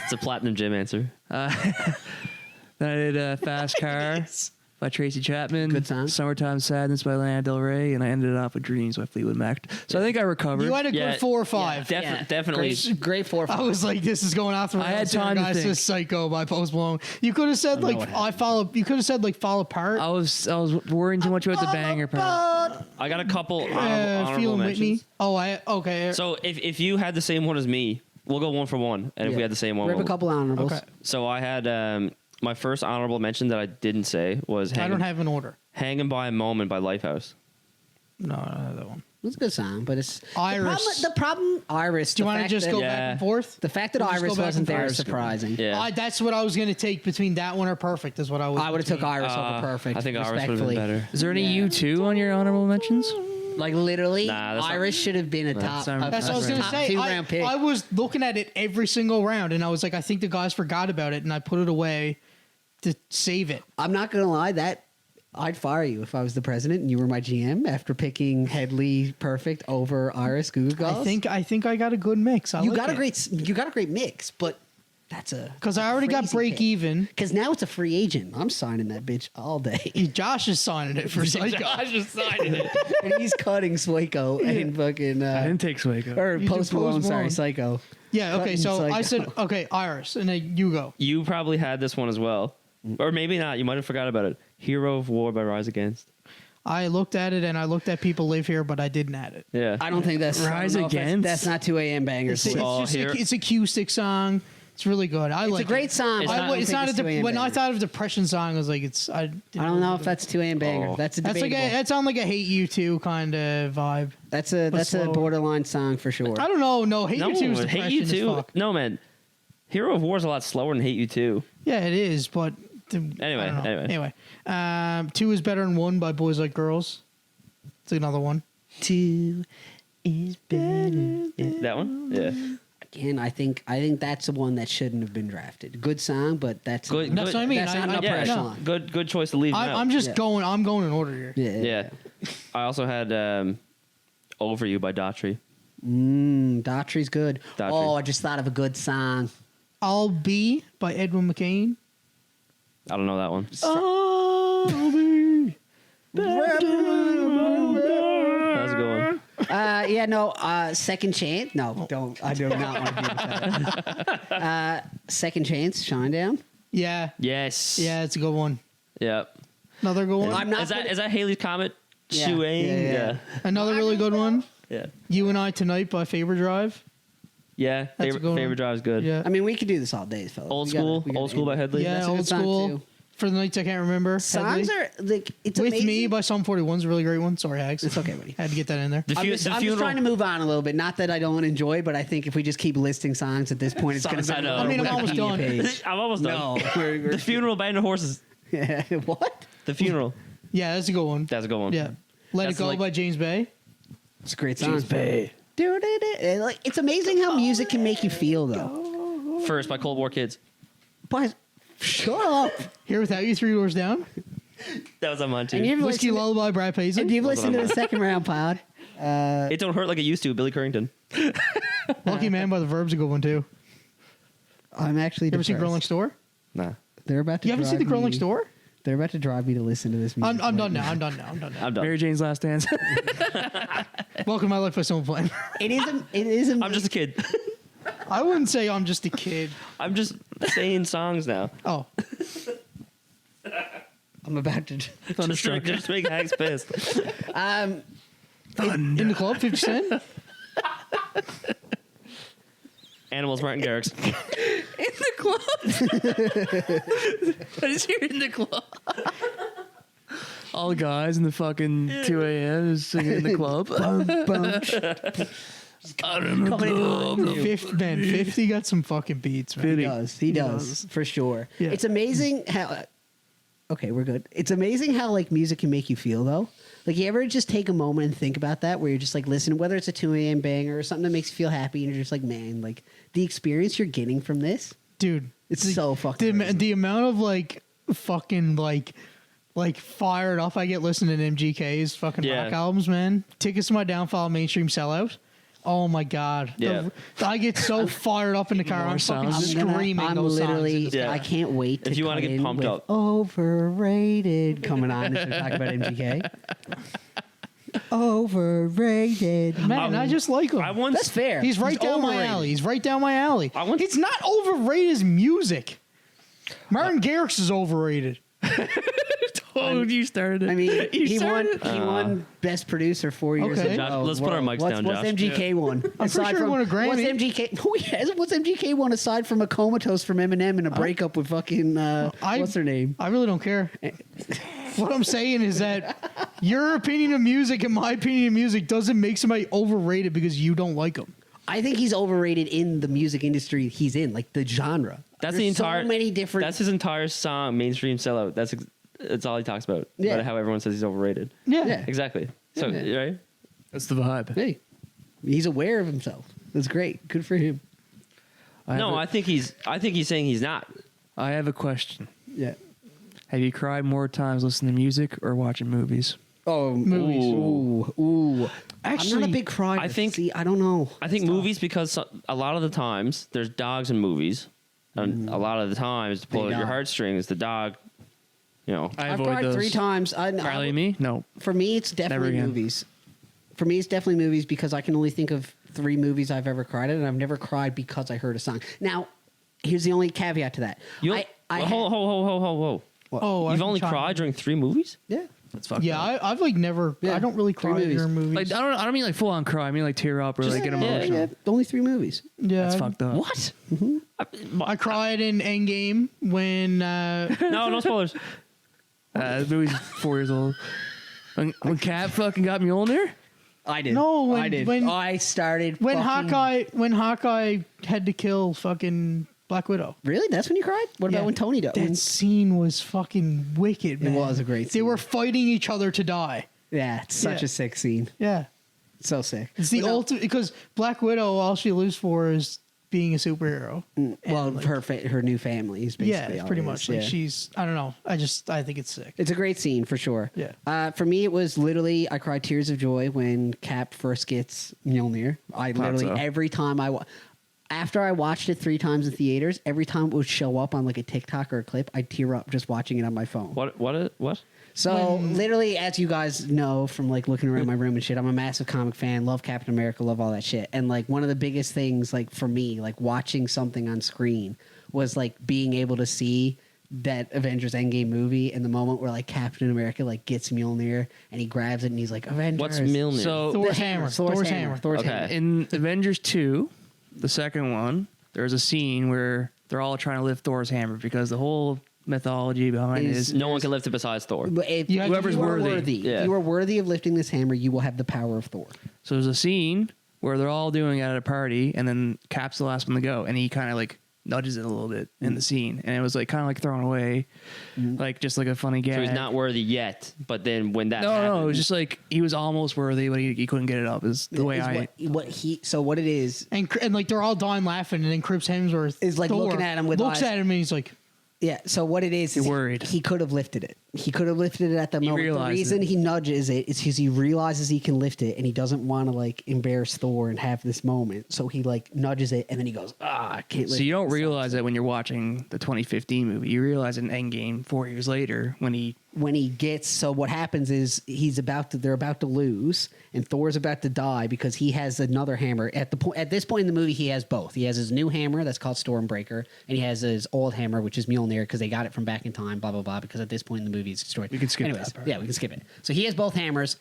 It's a platinum gym answer. Then I did Fast Car by Tracy Chapman. Good song. Summertime Sadness by Lana Del Rey. And I ended up with Dreams by Fleetwood Mac. So I think I recovered. You had a good Yeah. 4 or 5. Definitely. Great 4. I was like, this is going off the rails. I had here, time to guys. think. This is Psycho by Post Malone. You could have said like what I follow. You could have said like Fall Apart. I was worrying too much about the banger part. I got a couple honorable Feeling mentions. Whitney. Oh, okay. So if you had the same one as me, we'll go 1 for 1. And if we had the same one, We have a we'll- couple honorables. Okay. So I had my first honorable mention that I didn't say was I don't have an order. Hanging by a Moment by Lifehouse. No, I don't have that one. It's a good song, but it's Iris. The problem, Iris. Do you the want to fact just that- go Yeah. back and forth? The fact that We'll just Iris go back wasn't and there forth. is surprising. Yeah. That's what I was going to take between that one or Perfect. Is what I was. I would have took between. Iris over Perfect. I think Iris would have been respectfully. better. Is there any U2 on your honorable mentions? Like literally, Nah, that's not- Iris should have been a top. not- That's what I was going to top say. 2 round pick. I was looking at it every single round, and I was like, I think the guys forgot about it, and I put it away to save it. I'm not gonna lie, that I'd fire you if I was the president and you were my GM after picking Headley Perfect over Iris Goo Goo I think I got a good mix. you got a great mix, but that's a because I already got break even. Because now it's a free agent. I'm signing that bitch all day. Josh is signing it for Psycho. is signing it. And he's cutting Swaco and fucking I didn't take Swaco. or You did Post Malone. Post Sorry, Malone. Psycho. Yeah. Okay. Cutting So I Psycho. said okay, Iris, and then you go. You probably had this one as well. Or maybe not. You might have forgot about it. Hero of War by Rise Against. I looked at it and I looked at People Live Here, but I didn't add it. Yeah. I don't think that's Rise I don't know if Against? That's not 2 a.m. bangers. It's, Oh, just here- it's a acoustic song. It's really good. I like a great it. song. It's but I not- don't It's think not a 2 a.m. when I banger. thought of depression song, I was like, it's. I don't know if that's 2 a.m. banger. Oh. That's a That's like debatable. that's on like a Hate You Too kind of vibe. That's a slower. borderline song for sure. I don't know. No, Hate No, You Too is Hate You depression as Too. fuck. No, man. Hero of War is a lot slower than Hate You Too. Yeah, it is, but Anyway, I don't know. Anyway, 2 is better than 1 by Boys Like Girls. It's another one. Two is better. That one? Yeah. Again, I think that's the one that shouldn't have been drafted. Good song, but that's Good- That's what I mean. That's not I- an I- upper no. echelon. Good choice to leave him out. I'm just Yeah. going. I'm going in order here. Yeah. Yeah. I also had Over You by Daughtry. Daughtry's good. Daughtry. Oh, I just thought of a good song. I'll Be by Edwin McCain. I don't know that one. I'll be. That was a good one. Yeah, no. Second Chance. No, don't. I do not want to do that. Second Chance. Shinedown. Yeah. Yes. Yeah, it's a good one. Yep. Another good one. I'm not. Is that Haley's Comet? Yeah. Chewing? Yeah. Another really good one. Yeah. You and I Tonight by Faber Drive. Yeah. That's a good one. Favorite Drive is good. Yeah. I mean, we could do this all day, fellas. Old We gotta- School. we gotta Old School by end it. Headley. Yeah, That's a good Old song, School. too. For the Nights I Can't Remember. Songs Headley. are like it's With amazing. Me by Sum 41 is a really great one. Sorry, Hags. It's okay, buddy. Had to get that in there. The, I'm fu- just, the I'm just funeral. trying to move on a little bit. Not that I don't enjoy, but I think if we just keep listing songs at this point, it's going to Songs be I know. I mean, I'm almost Wikipedia done. page. I'm almost done. No, The funeral band of horses. what? The funeral. Yeah, that's a good one. That's a good one. Yeah. Let That's It Go like- by James Bay. It's a great song. Like it's amazing how music can make you feel, though. First by Cold War Kids. But shut up. Here Without You, Three Doors Down. That was on mine too. And you've Whiskey listened, Lullaby, Brad and Paisley. you've listened to the second round pod. It Don't Hurt Like It Used to, Billy Currington. Lucky Man by The Verb's a good one, too. I'm actually. You ever seen depressed. Girl Next Door? Nah. They're about to. You haven't seen The drive Girl me- Next Door? They're about to drive me to listen to this music. I'm right done now. I'm done now. I'm done now. I'm done. Mary Jane's Last Dance. Welcome to My Life by Stone Flame. It is. It is. I'm just a kid. I wouldn't say I'm just a kid. I'm just saying songs now. Oh, I'm about to. Just make Hags pissed. Um. in the club, 50 Cent. Animals, Martin Garrix. In the club. I just hear in the club. All the guys in the fucking 2 a.m. is singing in the club. Coming in. 50 got some fucking beats, man. He does. He does for sure. Yeah. It's amazing how. Okay, we're good. It's amazing how like music can make you feel though. Like you ever just take a moment and think about that, where you're just like listening, whether it's a 2 a.m. banger or something that makes you feel happy, and you're just like, man, like the experience you're getting from this, Dude. it's the- so fucking. The, crazy. the amount of like fucking like fired up I get listening to MGK's fucking Yeah. rock albums, man. Tickets to My Downfall, Mainstream Sellout. Oh my god. Yeah. I get so fired up in the car. More I'm fucking songs. screaming I'm those literally. songs. Yeah. I can't wait. If to you wanna cut get in pumped with up. Overrated coming on as we talk about MGK. Overrated. Man, I just like him. I once. That's fair. He's right down my overrated. alley. He's right down my alley. I once- It's not overrated as music. Martin Garrix is overrated. Oh, you started it. I mean, You he won. started it. He won Best Producer 4 years Okay. ago. Josh, let's put our mics what's, down, What's Josh. MGK won? I'm pretty sure he won a Grammy. What's MGK? No, he has. What's MGK won aside from a comatose from Eminem and a breakup with fucking what's her name? I really don't care. What I'm saying is that your opinion of music and my opinion of music doesn't make somebody overrated because you don't like them. I think he's overrated in the music industry he's in, like the genre. That's There's the entire. So many different. That's his entire song, Mainstream Sellout. That's all he talks about. Yeah. About how everyone says he's overrated. Yeah. Yeah. Exactly. So Yeah. right. That's the vibe. Hey, he's aware of himself. That's great. Good for him. No, I think he's saying he's not. I have a question. Yeah. Have you cried more times listening to music or watching movies? Oh, Movies. Ooh. I'm Actually, not a big crier. I think- See, I don't know. I think movies because a lot of the times there's dogs in movies, and a lot of the times to pull They at your die. heartstrings, the dog. You know. I I've avoid cried those. 3 times. Carly and me? No. For me, it's definitely again. movies. For me, it's definitely movies because I can only think of 3 movies I've ever cried at, and I've never cried because I heard a song. Now, here's the only caveat to that. You'll, hold. Oh, You've I only can chime cried in. during 3 movies? Yeah. That's fucked Yeah, up. I've like never. Yeah. I don't really 3 cry movies. during movies. Like, I don't mean like full on cry. I mean like tear up or like get emotional. Yeah, only 3 movies. yeah, That's fucked up. What? I cried in Endgame when. No spoilers. The movie's 4 years old. When Cap fucking got Mjolnir? I did. No, when- I did. when- I started. When fucking- Hawkeye had to kill fucking Black Widow. Really? That's when you cried? What Yeah. about when Tony died? That scene was fucking wicked, man. was a great They scene. were fighting each other to die. Yeah, it's such Yeah. a sick scene. Yeah. So sick. It's the ultimate because Black Widow, all she lives for is being a superhero. Well, And, like, her new family is basically yeah, it's all pretty it much is, like yeah. she's. I don't know. I think it's sick. It's a great scene for sure. Yeah. For me, it was literally I cried tears of joy when Cap first gets Mjolnir. I literally so. every time after I watched it 3 times in theaters, every time it would show up on like a TikTok or a clip, I'd tear up just watching it on my phone. What? So literally, as you guys know from like looking around my room and shit, I'm a massive comic fan. Love Captain America. Love all that shit. And like one of the biggest things, like for me, like watching something on screen was like being able to see that Avengers Endgame movie and the moment where like Captain America like gets Mjolnir and he grabs it and he's like Avengers. What's Mjolnir? So Thor's hammer. Thor's hammer. Thor's Okay. hammer. in Avengers 2, the second one, there's a scene where they're all trying to lift Thor's hammer because the whole mythology behind it is no one can lift it besides Thor. But if You have to Whoever's you are worthy. Yeah. you are worthy of lifting this hammer, you will have the power of Thor. So there's a scene where they're all doing it at a party, and then Cap's the last one to go, and he kind of like nudges it a little bit in the scene, and it was like kind of like thrown away, like just like a funny gag. So he's not worthy yet, but then when that No, happens, it was just like he was almost worthy, but he couldn't get it up. Is the way Is what it is And like they're all dying laughing, and then Chris Hemsworth Is, like, Thor, looking at him with looks eyes. at him and he's like, Yeah, so what it is, You're he- worried. He could have lifted it. He could have lifted it at the moment. The realized reason it. he nudges it is because he realizes he can lift it and he doesn't want to like embarrass Thor and have this moment. So he like nudges it and then he goes, I can't lift So you it." don't realize that when you're watching the 2015 movie. You realize in Endgame 4 years later when he When he gets, so what happens is they're about to lose and Thor's about to die because he has another hammer. At this point in the movie, he has both. He has his new hammer that's called Stormbreaker and he has his old hammer, which is Mjolnir because they got it from back in time, blah, blah, blah, because at this point in the movie it's destroyed. We can skip Anyways, that part. yeah, we can skip it. So he has both hammers.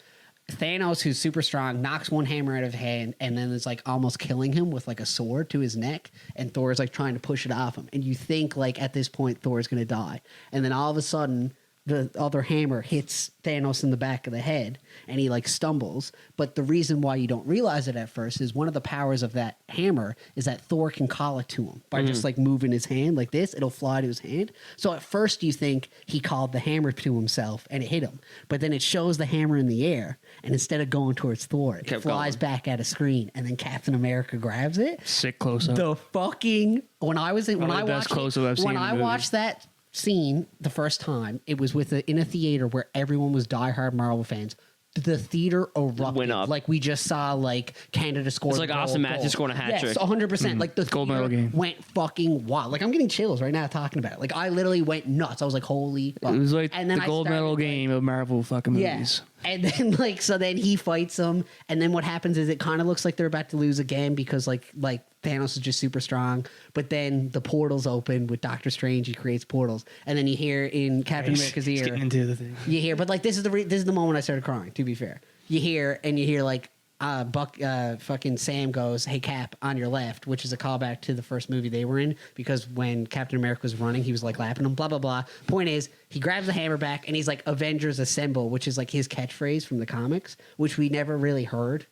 Thanos, who's super strong, knocks one hammer out of his hand and then is like almost killing him with like a sword to his neck. And Thor's like trying to push it off him. And you think like at this point Thor's going to die. And then all of a sudden the other hammer hits Thanos in the back of the head and he like stumbles. But the reason why you don't realize it at first is one of the powers of that hammer is that Thor can call it to him by just like moving his hand like this. It'll fly to his hand. So at first you think he called the hammer to himself and it hit him. But then it shows the hammer in the air and instead of going towards Thor, it Kept flies going. back at a screen and then Captain America grabs it. sick close up. The fucking when I was in, when One I of the best watched close-up I've it, seen when in a I movie. watched that scene the first time, it was in a theater where everyone was diehard Marvel fans. The theater erupted. Went up. Like we just saw like Canada scored. It's like a goal, Austin Matthews goal. scoring a hat Yes, trick. 100%. Like the Gold theater medal game. went fucking wild. Like I'm getting chills right now talking about it. Like I literally went nuts. I was like, holy fuck. It was like and then the I gold started, medal like, game of Marvel fucking movies. and then like so then he fights him, and then what happens is it kind of looks like they're about to lose again because like Thanos is just super strong, but then the portals open with Doctor Strange. He creates portals, and then you hear in Captain America's He's ear, getting into the thing. you hear, but like this is the moment I started crying. To be fair, you hear like fucking Sam goes, "Hey Cap, on your left," which is a callback to the first movie they were in because when Captain America was running, he was like lapping him. Blah blah blah. Point is, he grabs the hammer back and he's like, "Avengers Assemble," which is like his catchphrase from the comics, which we never really heard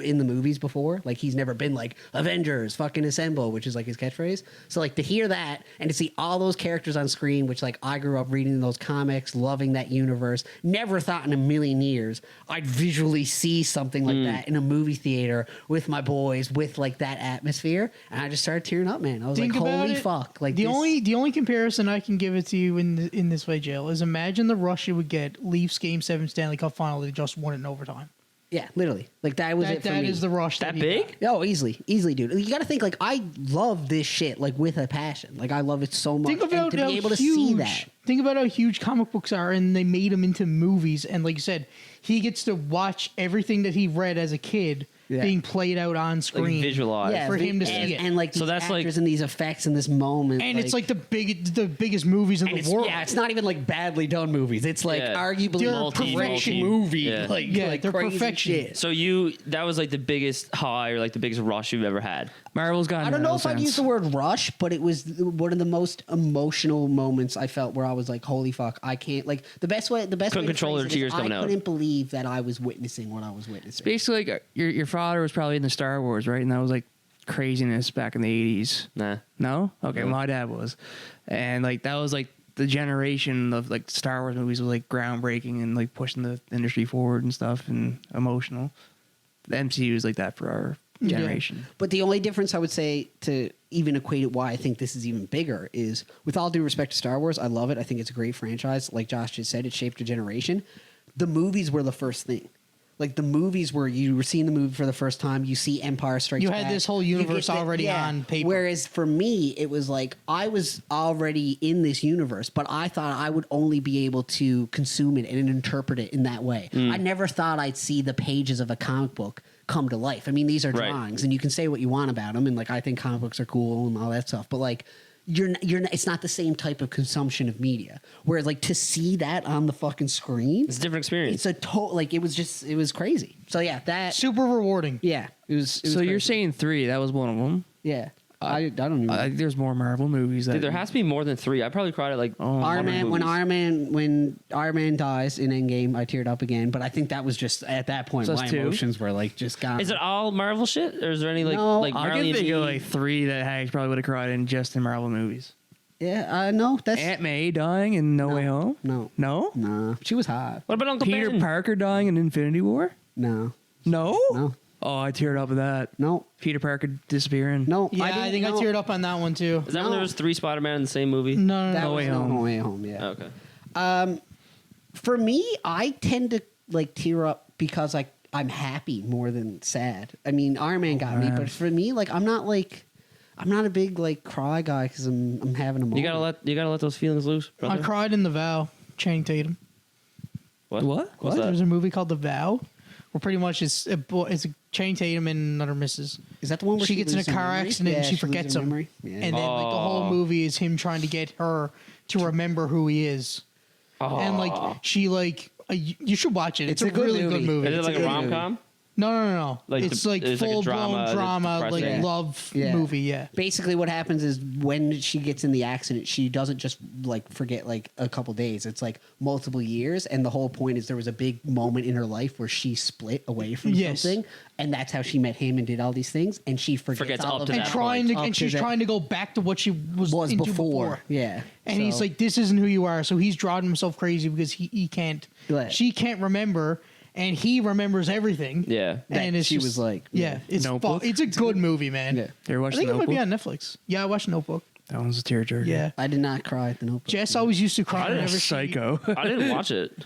in the movies before. Like he's never been like Avengers fucking Assemble, which is like his catchphrase. So like to hear that and to see all those characters on screen, which like I grew up reading those comics, loving that universe, never thought in a million years I'd visually see something like that in a movie theater with my boys with like that atmosphere. And I just started tearing up, man. I was think like, about holy it. fuck. Like the this- only comparison I can give it to you in this way, Jill, is imagine the rush you would get Leafs Game 7 Stanley Cup final. They just won it in overtime. yeah, literally. Like that was it for That me. is the rush. That he big? got. Oh, easily, dude. You got to think like I love this shit like with a passion. Like I love it so much. Think And about to how be able to huge. see that. Think about how huge comic books are, and they made them into movies. And like you said, he gets to watch everything that he read as a kid Yeah. being played out on Like screen. visualized. for him to see and, it. and like So these that's, like- actors and these effects in this moment, And it's like the biggest movies in and the it's, world. yeah, it's not even like badly done movies. It's like Yeah. arguably They're a perfection perfection. movie. Yeah. Yeah, they're crazy perfection. shit. So that was like the biggest high or like the biggest rush you've ever had. Marvel's got. I don't know if I'd use the word rush, but it was one of the most emotional moments I felt where I was like, "Holy fuck, I can't!" Like the best way Couldn't to control phrase the it is tears coming I out. couldn't believe that I was witnessing what I was witnessing. Basically, like your father was probably in the Star Wars, right? And that was like craziness back in the 80s. Nah. No? Okay, No. my dad was. And like that was like the generation of like Star Wars movies was like groundbreaking and like pushing the industry forward and stuff and emotional. the MCU is like that for our generation. But the only difference I would say to even equate it why I think this is even bigger is, with all due respect to Star Wars, I love it. I think it's a great franchise. Like Josh just said, it shaped a generation. The movies were the first thing. Like the movies where you were seeing the movie for the first time, you see Empire Strikes You Back. had this whole You universe get already on paper. Whereas for me, it was like I was already in this universe, but I thought I would only be able to consume it and interpret it in that way. I never thought I'd see the pages of a comic book come to life. I mean, these are Right. drawings, and you can say what you want about them, and like I think comic books are cool and all that stuff, but like it's not the same type of consumption of media. Whereas like to see that on the fucking screen, It's a different experience. it's a total like it was crazy. So yeah, that Super rewarding. yeah, it was So you're crazy. saying 3? That was one of them. yeah. I don't even. There's more Marvel movies. That Dude, there has to be more than 3. I probably cried at like Iron Man, when movies. Iron Man dies in Endgame, I teared up again. But I think that was just at that point So my that's 2? emotions were like just gone. Is it all Marvel shit, or is there any like No, like I Marley can think and of Me? like 3 that Hags probably would have cried in just in Marvel movies. Yeah, no, that's Aunt May dying in No Way Home. no, No. nah. She was hot. What about Uncle Peter Ben? Parker dying in Infinity War. No, No. no, Oh, I teared up with that. no, Peter Parker disappearing. no. Yeah, I think I no. teared up on that one too. Is that when No. there was 3 Spider-Man in the same movie? No, no, That no. No was Way No Home. Way Home. Yeah. Okay. For me, I tend to like tear up because I'm happy more than sad. I mean, Iron Man got me, man. but for me, like I'm not a big like cry guy because I'm having a moment. You gotta let those feelings loose, I brother. cried in The Vow. Channing Tatum. What? What? What's There's that? a movie called The Vow, where pretty much it's a Channing Tatum and another missus. Is that the one where She gets in a loses her car memory? accident and Yeah, she loses forgets her him. memory. Yeah. And then like the whole movie is him trying to get her to remember who he is. And like she like you should watch it. It's a good really movie. good movie. Is it It's like a a good rom movie. com? No. Like it's the- like it's like a full drama blown that's drama, like depressing. love Yeah. movie. Yeah. Basically, what happens is when she gets in the accident, she doesn't just like forget like a couple days. It's like multiple years, and the whole point is there was a big moment in her life where she split away from Yes. something, and that's how she met him and did all these things, and she forgets all up of to that. And that trying to Up and to she's that- trying to go back to what she was into before. Yeah, And he's So- like, "This isn't who you are." So he's driving himself crazy because he can't. Right. She can't remember, and he remembers everything. Yeah. And That it's she just- was like, yeah, it's Notebook? it's a good movie, man. Yeah. You ever I watched think The it might be Notebook? on Netflix. Yeah, I watched Notebook. That one's a tearjerker. Yeah, I did not cry at the Notebook. Jess always used to cry. didn't whenever she- Psycho. I didn't watch it.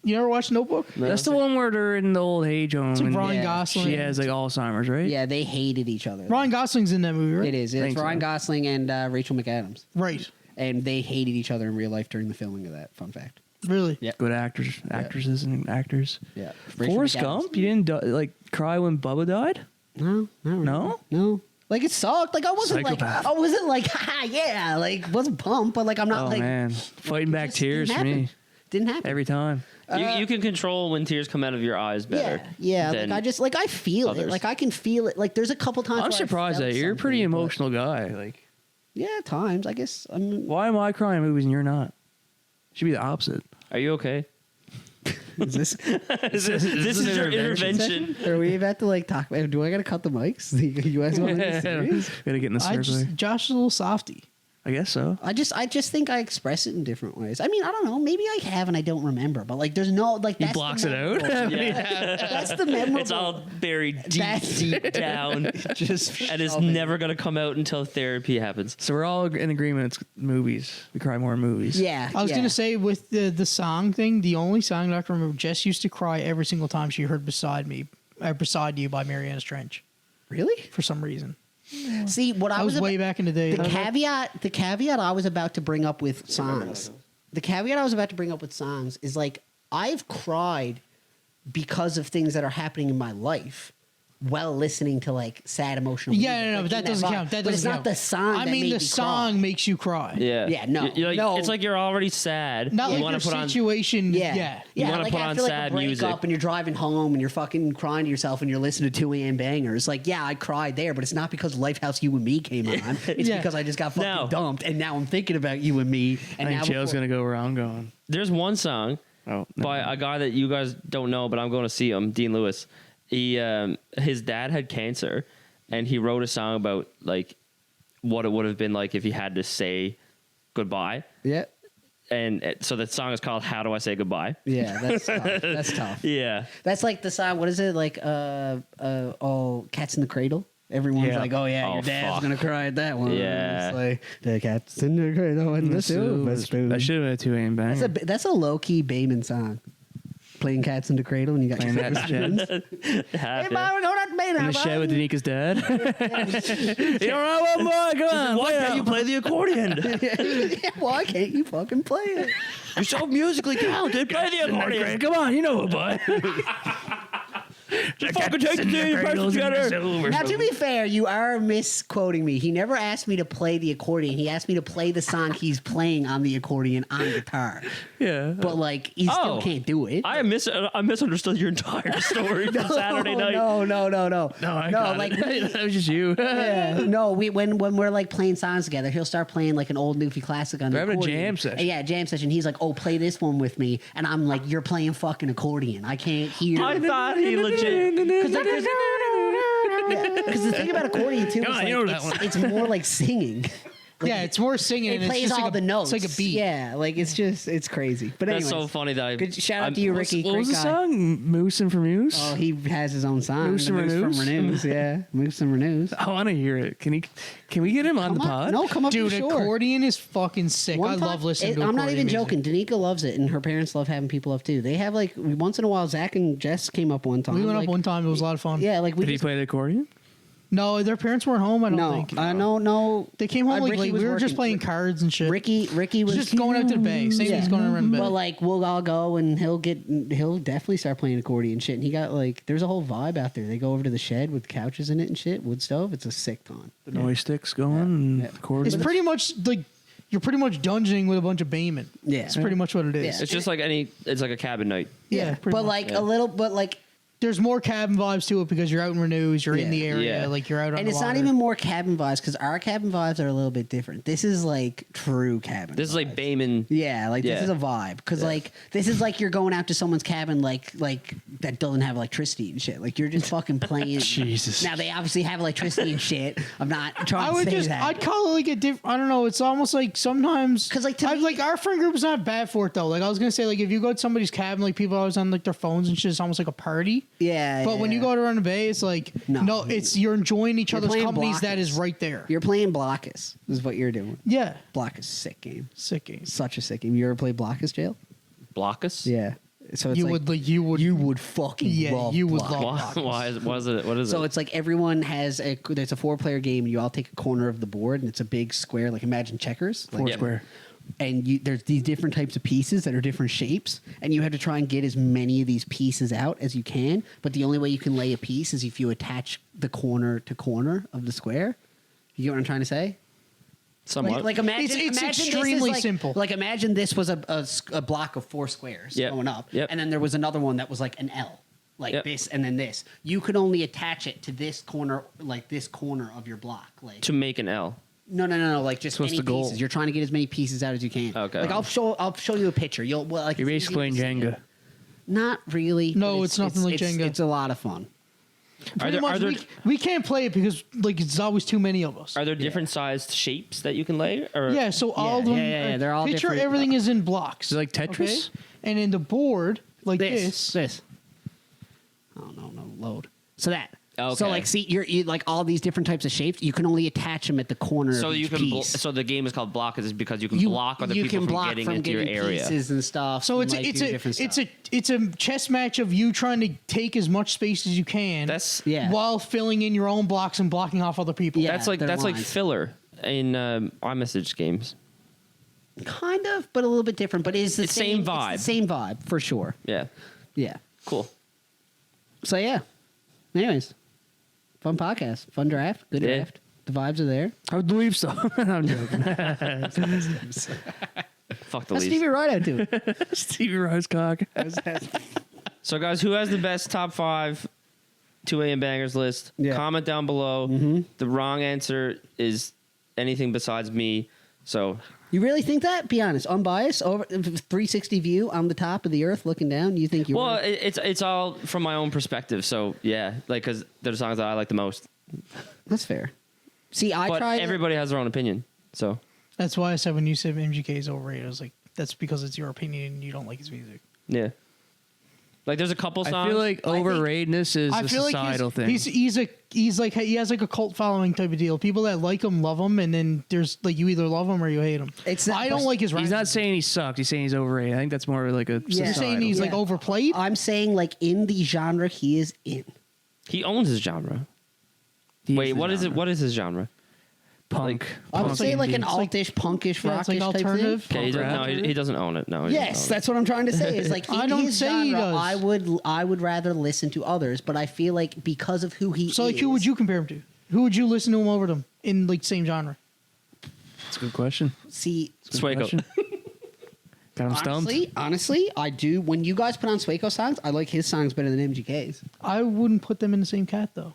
You never watched Notebook? That's the one where they're in the old age home. It's like and Ryan Yeah. Gosling. she has like Alzheimer's, right? Yeah, they hated each other. Ryan Gosling's in that movie, right? It is. It's Think so. Ryan Gosling and Rachel McAdams, Right. and they hated each other in real life during the filming of that. Fun fact. Really? Yeah. Good actors, actresses, and actors. Yeah. Forrest Gump. You didn't like cry when Bubba died? No, No? no. Like it sucked. Like I wasn't Psychopath. like, haha, yeah, like wasn't pumped, but like I'm not Oh like man, fighting back just tears didn't for happen. me Didn't happen. every time. You can control when tears come out of your eyes better. Yeah. Like than I just like I feel it. others. Like I can feel it. Like there's a couple times. I'm where I surprised felt that you're a pretty something, but- emotional guy. Like, Yeah, at times I guess. why am I crying in movies and you're not? Should be the opposite. Are you okay? Is this this is your intervention. Are we about to like talk? Do I gotta cut the mics? You guys want to be serious? Gotta get in the circle. Josh is a little softy. I guess so. I just think I express it in different ways. I mean, I don't know. Maybe I have and I don't remember. But like, there's no like. He That's the blocks it out. memorable- Yeah. That's the memorable. It's all buried deep, That's- deep down, just and it's shoving. never gonna come out until therapy happens. So we're all in agreement. It's movies. We cry more in movies. Yeah, I was yeah. gonna say with the song thing, the only song that I can remember, Jess used to cry every single time she heard "Beside Me," "Beside You" by Mariana Trench Really? for some reason. See what I was way back in the day. The caveat I was about to bring up with songs. The caveat I was about to bring up with songs is like I've cried because of things that are happening in my life while listening to like sad emotional music. Yeah, no, Like, but that in doesn't vibe. count. That But doesn't it's count. not the song. I that mean, made the me song cry. makes you cry. Yeah, Yeah, no, You're like, no. it's like you're already sad. Not you like wanna your put on situation. Yeah, Yeah. You wanna like put on after like sad a breakup music. and you're driving home and you're fucking crying to yourself and you're listening to 2 a.m. bangers. Like, yeah, I cried there, but it's not because Lifehouse You and Me came on. It's Yeah. because I just got fucking No. dumped and now I'm thinking about you and me. I And think now Joe's before- gonna go where I'm going. There's one song Oh, by a guy that you guys don't know, but I'm going to see him, Dean Lewis. He his dad had cancer, and he wrote a song about like what it would have been like if he had to say goodbye. Yeah. so the song is called "How Do I Say Goodbye." Yeah, that's tough. That's tough. Yeah. That's like the song. What is it like? Oh, Cats in the Cradle. Everyone's Yeah. like, oh yeah, Oh, your dad's fuck. gonna cry at that one. Yeah. It's like the cat's in the cradle and the silver spoon. That should have been a 2 a.m. banger. That's a low key Bayman song. Playing cats in the cradle and you got Playing your that silver shit. spoons. Half, Hey, yeah. Byron, hold on, Bayman. In the shed with Danika's dad. You don't know what more? Come on. Why can't you play the accordion? Why can't you fucking play it? You're so musically talented. Play the accordion. Come on, you know it, boy. Just fucking take the two person together. Now, to be fair, you are misquoting me. He never asked me to play the accordion. He asked me to play the song he's playing on the accordion on guitar. Yeah. But like, he still can't do it. I misunderstood your entire story from Saturday night. No. No, I got like it. That was just you. yeah, no. When we're like playing songs together, he'll start playing like an old Newfie classic on the They're having a accordion. jam session. Yeah, jam session. He's like, "Oh, play this one with me," and I'm like, "You're playing fucking accordion. I can't hear." I thought he legit. Because the thing about accordion too is Yeah, like, you know that one. it's more like singing. Yeah, it's more singing. It and it's plays just all like the notes. It's like a beat. Yeah, like it's crazy. But That's anyways, so funny that I. good shout out I'm- to you, Ricky. What was Great the guy. song? Moose and for Moose? Oh, he has his own song. Moose The and Moose Renews? from Renews. Yeah, Moose and Renews. I want to hear it. Can we get him on the Come on. pod? No, come up Dude, for sure. accordion is fucking sick. I love listening to I'm not accordion even music. joking. Danica loves it, and her parents love having people up too. They have like once in a while. Zach and Jess came up one time. We went like, up one time. It was a lot of fun. Yeah, like we Did he just, play the accordion? No, their parents weren't home. I don't no, think. no. They came home like Ricky late. was We were just working. playing cards and shit. Ricky was just going out to the bay. Same Yeah. as going around the bay. But like we'll all go and he'll definitely start playing accordion shit. And he got like there's a whole vibe out there. They go over to the shed with couches in it and shit, wood stove. It's a sick time. The noise sticks going and Yeah. accordion. It's pretty much like you're pretty much dungeoning with a bunch of Bayman. Yeah. It's pretty much what it is. Yeah. It's just like it's like a cabin night. Yeah, pretty but much. like a little, but like. There's more cabin vibes to it because you're out in Renews, you're in the Yeah. area, Yeah. like you're out on And the it's not water. even more cabin vibes because our cabin vibes are a little bit different. This is like true cabin. This is like vibes. Bayman. Yeah, like Yeah. this is a vibe because like this is like you're going out to someone's cabin like that doesn't have electricity and shit. Like you're just fucking playing. Jesus. Now they obviously have electricity and shit. I'm not trying I to would say just, that. I'd call it like a different. I don't know. It's almost like sometimes 'Cause, like, to I me- like our friend group is not bad for it though. Like I was gonna say, like if you go to somebody's cabin, like people are always on like their phones and shit. It's almost like a party. yeah, But when you go to run the bay, it's like No. it's you're enjoying each You're other's playing companies. That blockers. is right there. you're playing Blockus, is what you're doing. Yeah, Blockus, sick game, sick game. such a sick game. You ever play Blockus, Jail? Block us? Yeah. So it's You like, would like you would fucking Yeah, love you would Blockus. love Why? Blockus. What is it? What is So it? it's like everyone has there's a 4-player game and you all take a corner of the board and it's a big square, like imagine checkers. Like, Yeah. Square. And there's these different types of pieces that are different shapes and you have to try and get as many of these pieces out as you can. But the only way you can lay a piece is if you attach the corner to corner of the square. You get what I'm trying to say? Somewhat. Like imagine It's imagine this is extremely like- simple. Like imagine this was a block of 4 squares Yep. going up, Yep. and then there was another one that was like an L, like Yep. this, and then this. You could only attach it to this corner, like this corner of your block, like to make an L. no, like just So what's any the goal? pieces. You're trying to get as many pieces out as you can. Okay. Like I'll show you a picture. You'll like You're it's easy basically playing to see. Jenga. Not really. No, but it's nothing like Jenga. It's a lot of fun. Pretty much, we can't play it because like it's always too many of us. Are there different sized shapes that you can lay? Or Yeah, so all of them. yeah, they're all picture different. everything is in blocks. Is it like Tetris? And in the board, like This. this. Oh no, load. So that. Okay. So like, see, you like all these different types of shapes. You can only attach them at the corner. So of you each can. piece. So the game is called block is because you can You- block other you people can from block getting from into your getting area. pieces and stuff. So and, it's like, it's do a different it's stuff. a chess match of you trying to take as much space as you can. That's Yeah. while filling in your own blocks and blocking off other people. Yeah. that's like they're like lines. filler in iMessage games. kind of, but a little bit different. But it's the It's same It's vibe. the same vibe for sure. Yeah. Yeah. Cool. So yeah. Anyways, fun podcast, fun draft, good Yeah. draft. The vibes are there. I would believe so. I'm joking. Fuck the How's Leafs. Stevie Rideout doing? Stevie Rosecock. So guys, who has the best top 5 2 a.m. bangers list? Yeah. Comment down below. The wrong answer is anything besides me. So You really think that? Be honest, unbiased, over 360 view on the top of the earth, looking down. You think you? well, it's all from my own perspective. So yeah, like because they're the songs that I like the most. That's fair. See, I But tried. everybody has their own opinion. So That's why I said when you said MGK is overrated, I was like, that's because it's your opinion and you don't like his music. Yeah. Like there's a couple songs. I feel like overratedness is a societal thing. He's like he has like a cult following type of deal. People that like him love him, and then there's like you either love him or you hate him. I don't like his rap. He's not saying he sucked. He's saying he's overrated. I think that's more like a. Yeah. You're saying he's like Yeah. overplayed. I'm saying like in the genre he is in. He owns his genre. He's Wait, the what is it? genre. What is his genre? Punk. I would Punk say like an indie. altish, punkish, Yeah, it's rockish like type thing. alternative. Okay, he rap. doesn't, no, he doesn't own it. No. He Yes, doesn't own that's what I'm trying to say. Is like in I don't his say he genre, does. I would rather listen to others, but I feel like because of who he So like, is, who would you compare him to? Who would you listen to him over them in like same genre? That's a good question. see? it. Swayco. Question. Got him stumped. Honestly, I do. When you guys put on Swayco songs, I like his songs better than MGK's. I wouldn't put them in the same cat though.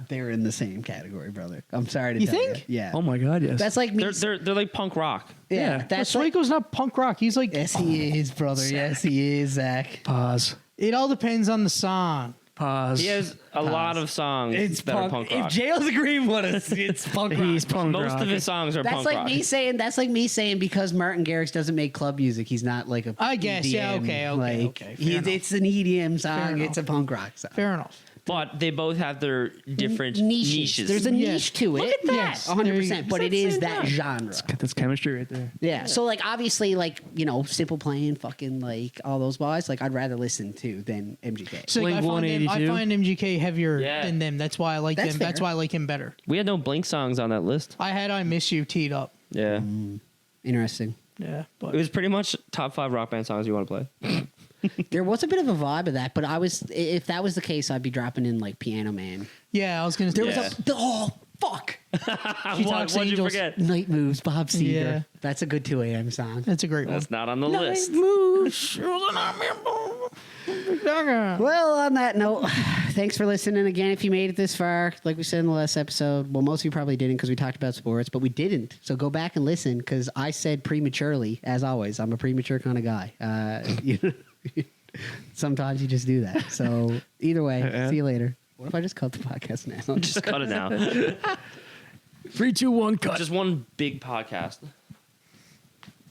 They're in the same category, brother. I'm sorry to You tell think? you. Yeah. Oh my god, yes. That's like me. They're like punk rock. yeah, yeah. that's But like. Swaco's not punk rock. He's like Yes, he is, brother. Yes, he is, Zach. Pause. it all depends on the song. Pause. He has a lot of songs that are punk rock. If Jail's agreeing with us, it's punk rock. He's punk Most rock. of his songs are That's punk like rock. me saying. That's like me saying because Martin Garrix doesn't make club music, he's not like a. I guess, yeah, okay, like, fair it's an EDM song. Fair It's a punk rock song. Fair enough. But they both have their different Niches. niches. There's a Yeah. niche to it. Look at that. Yes, 100%. But it is that genre. That's chemistry right there. Yeah. So like obviously like Simple Plan, fucking like all those guys. Like I'd rather listen to than MGK. So like, Blink I 182. find MGK heavier Yeah. than them. That's why I like That's him. That's fair. why I like him better. we had no Blink songs on that list. I had I Miss You teed up. Yeah. Interesting. Yeah, It but was pretty much top 5 rock band songs you want to play. There was a bit of a vibe of that, but if that was the case, I'd be dropping in like Piano Man. yeah, I was gonna. There say Yeah. was fuck. Talks What'd you Angels. forget? Night Moves, Bob Seger. Yeah. That's a good 2 a.m. song. That's a great one. That's not on the list. Moves. Well, on that note, thanks for listening again. If you made it this far, like we said in the last episode, well, most of you probably didn't because we talked about sports, but we didn't. So go back and listen because I said prematurely, as always. I'm a premature kind of guy. Sometimes you just do that. So either way, see you later. What if I just cut the podcast now? Just cut it now. 3, 2, 1, cut. Just one big podcast.